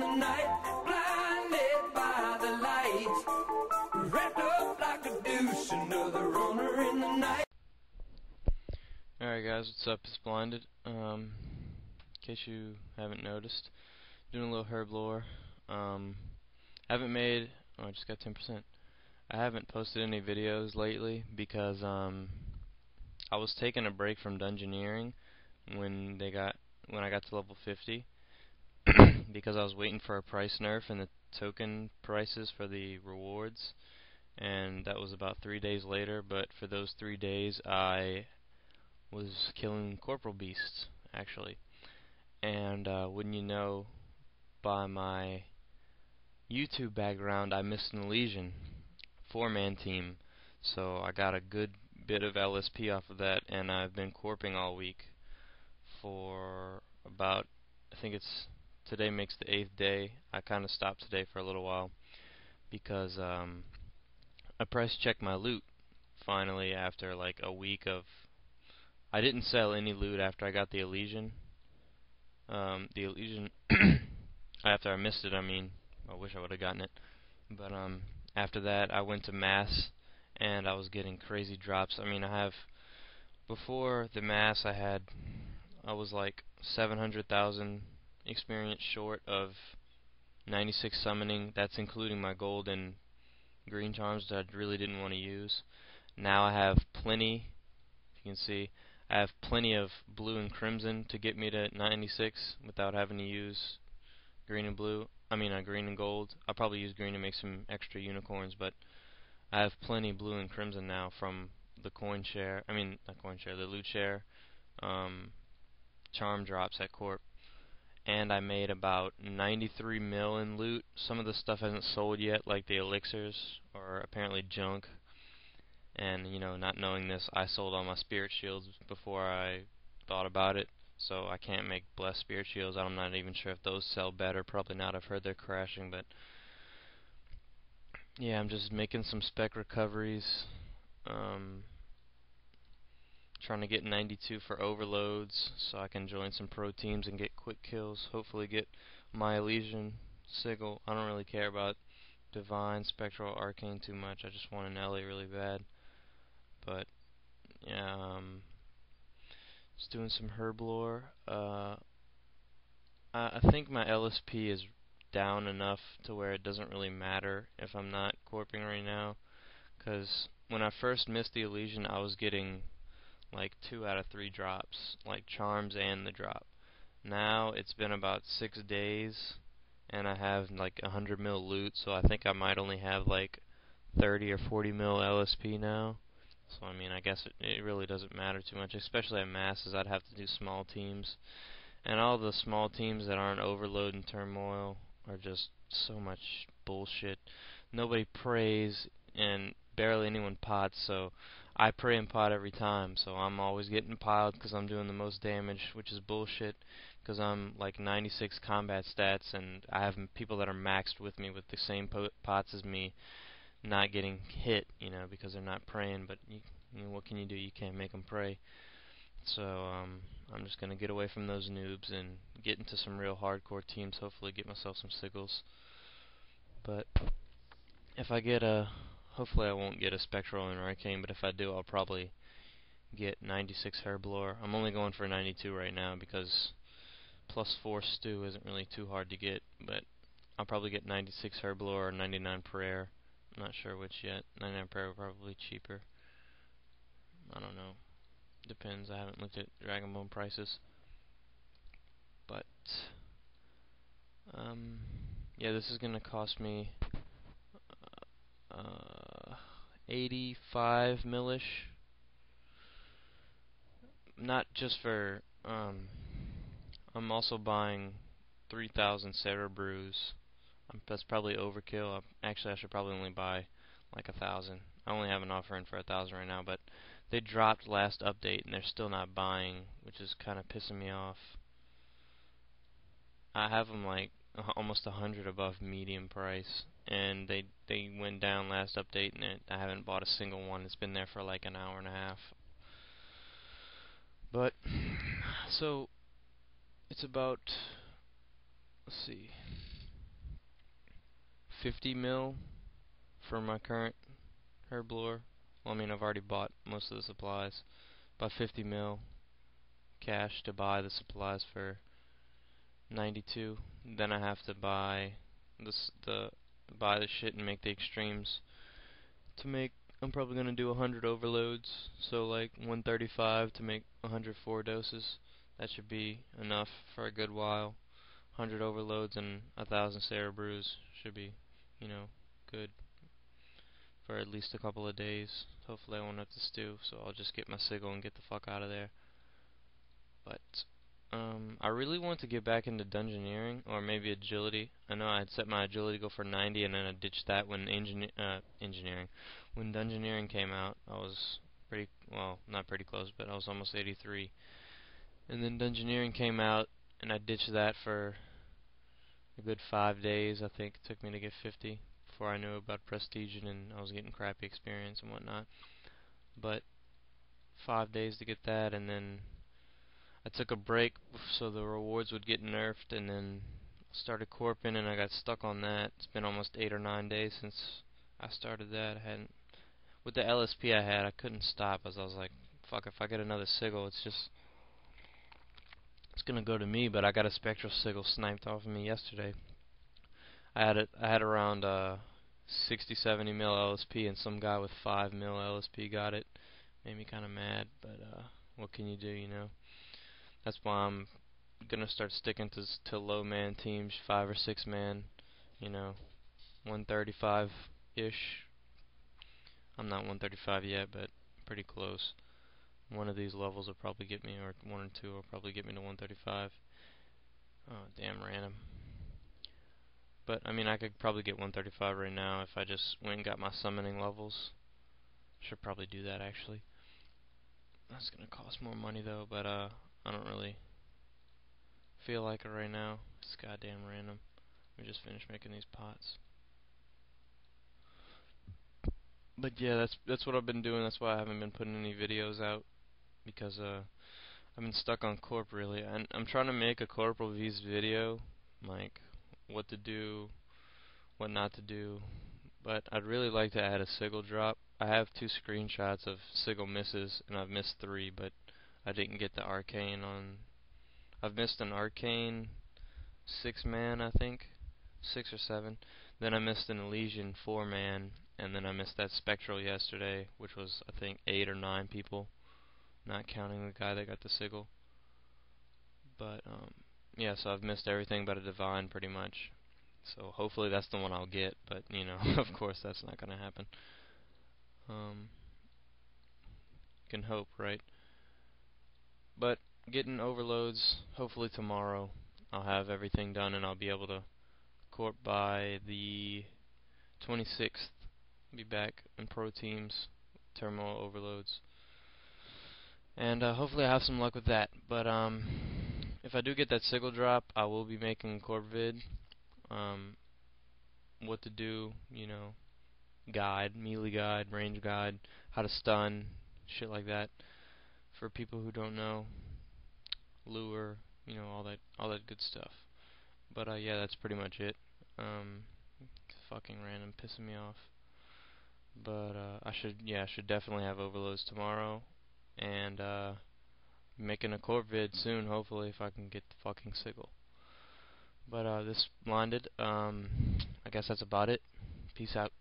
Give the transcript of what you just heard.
the night, blinded by the light, wrapped up like a douche, another runner in the night. Alright guys, what's up? It's Blinded. In case you haven't noticed, doing a little herblore. Haven't made, oh, I just got 10%. I haven't posted any videos lately because I was taking a break from dungeoneering when I got to level 50 because I was waiting for a price nerf and the token prices for the rewards, and that was about 3 days later. But for those 3 days I was killing corporeal beasts actually, and wouldn't you know, by my YouTube background, I missed an Elysian 4-man team, so I got a good bit of LSP off of that, and I've been corping all week for about, I think it's, today makes the 8th day. I kinda stopped today for a little while because I price checked my loot finally after like a week of, I didn't sell any loot after I got the Elysian. After I missed it, I mean, I wish I would have gotten it. But after that, I went to mass, and I was getting crazy drops. I mean, before the mass, I was like 700,000 experience short of 96 summoning. That's including my gold and green charms that I really didn't want to use. Now I have plenty. If you can see, I have plenty of blue and crimson to get me to 96 without having to use green and blue. I mean, green and gold. I'll probably use green to make some extra unicorns, but I have plenty blue and crimson now from the coin share. I mean, not coin share, the loot share, charm drops at Corp. And I made about 93 mil in loot. Some of the stuff hasn't sold yet, like the elixirs, or apparently junk. And, you know, not knowing this, I sold all my spirit shields before I thought about it. So I can't make blessed spirit shields. I'm not even sure if those sell better. Probably not. I've heard they're crashing, but yeah, I'm just making some spec recoveries. Trying to get 92 for overloads so I can join some pro teams and get quick kills. Hopefully get my Elysian sigil. I don't really care about divine, spectral, arcane too much. I just want an Ellie really bad. But yeah, just doing some herblore. I think my LSP is down enough to where it doesn't really matter if I'm not corping right now, because when I first missed the Elysian, I was getting like 2 out of 3 drops, like charms and the drop. Now it's been about 6 days and I have like 100 mil loot, so I think I might only have like 30 or 40 mil LSP now. So I mean, I guess it really doesn't matter too much, especially at masses. I'd have to do small teams, and all the small teams that aren't overload and turmoil are just so much bullshit. Nobody prays and barely anyone pots, so I pray and pot every time, so I'm always getting piled because I'm doing the most damage, which is bullshit, because I'm like 96 combat stats and I have people that are maxed with me with the same pots as me not getting hit, you know, because they're not praying. But you know, what can you do? You can't make them pray. So I'm just gonna get away from those noobs and get into some real hardcore teams. Hopefully, get myself some sigils. But if I get hopefully I won't get a spectral and arcane. But if I do, I'll probably get 96 herblore. I'm only going for 92 right now because +4 stew isn't really too hard to get. But I'll probably get 96 herblore or 99 prayer. I'm not sure which yet. 99 prayer probably cheaper. I don't know. Depends. I haven't looked at Dragon Bone prices. But yeah, this is gonna cost me 85 millish. Not just for I'm also buying 3,000 Sarah brews. That's probably overkill. Actually, I should probably only buy like 1,000. I only have an offer in for 1,000 right now, but they dropped last update and they're still not buying, which is kind of pissing me off. I have them like almost 100 above medium price, and they went down last update, and I haven't bought a single one. It's been there for like an hour and a half. But so it's about, let's see, 50 mil for my current herblore. Well, I mean, I've already bought most of the supplies. About 50 mil cash to buy the supplies for 92. Then I have to buy buy the shit and make the extremes to make. I'm probably gonna do 100 overloads, so like 135 to make 104 doses. That should be enough for a good while. 100 overloads and 1,000 Sarah brews should be, you know, good for at least a couple of days. Hopefully I won't have to stew, so I'll just get my sigil and get the fuck out of there. But I really want to get back into dungeoneering, or maybe agility. I know I had set my agility goal for 90, and then I ditched that when engineering. When dungeoneering came out, I was pretty, well, not pretty close, but I was almost 83. And then dungeoneering came out, and I ditched that for a good 5 days, I think it took me to get 50 before I knew about prestige, and I was getting crappy experience and whatnot. But 5 days to get that, and then I took a break so the rewards would get nerfed, and then started corping, and I got stuck on that. It's been almost 8 or 9 days since I started that. I hadn't, with the LSP I had, I couldn't stop, as I was like, fuck, if I get another sigil, it's gonna go to me. But I got a spectral sigil sniped off of me yesterday. I had around 60-70 mil LSP, and some guy with 5 mil LSP got it. Made me kind of mad, but what can you do, you know? That's why I'm gonna start sticking to low man teams, 5 or 6 man, you know, 135-ish. I'm not 135 yet, but pretty close. One of these levels will probably get me, or 1 or 2 will probably get me to 135. Oh, damn random. But, I mean, I could probably get 135 right now if I just went and got my summoning levels. Should probably do that, actually. That's gonna cost more money, though, but, I don't really feel like it right now. It's goddamn random. We just finished making these pots. But yeah, that's what I've been doing. That's why I haven't been putting any videos out, because I've been stuck on corp really. And I'm trying to make a corporal V's video, like what to do, what not to do. But I'd really like to add a sigil drop. I have 2 screenshots of sigil misses, and I've missed 3, but I didn't get the arcane on. I've missed an arcane 6-man, I think, 6 or 7. Then I missed an Elysian 4-man, and then I missed that spectral yesterday, which was I think 8 or 9 people, not counting the guy that got the sigil. But yeah, so I've missed everything but a divine pretty much. So hopefully that's the one I'll get, but you know, of course that's not gonna happen. Can hope, right? But getting overloads, hopefully tomorrow I'll have everything done, and I'll be able to corp by the 26th. Be back in pro teams, terminal overloads, and hopefully I have some luck with that. But if I do get that sigil drop, I will be making a corp vid. What to do, you know, guide, melee guide, range guide, how to stun, shit like that, for people who don't know, lure, you know, all that good stuff. But yeah, that's pretty much it. It's fucking random, pissing me off. But I should definitely have overloads tomorrow, and making a corp vid soon, hopefully, if I can get the fucking sigil. But this blinded. I guess that's about it. Peace out.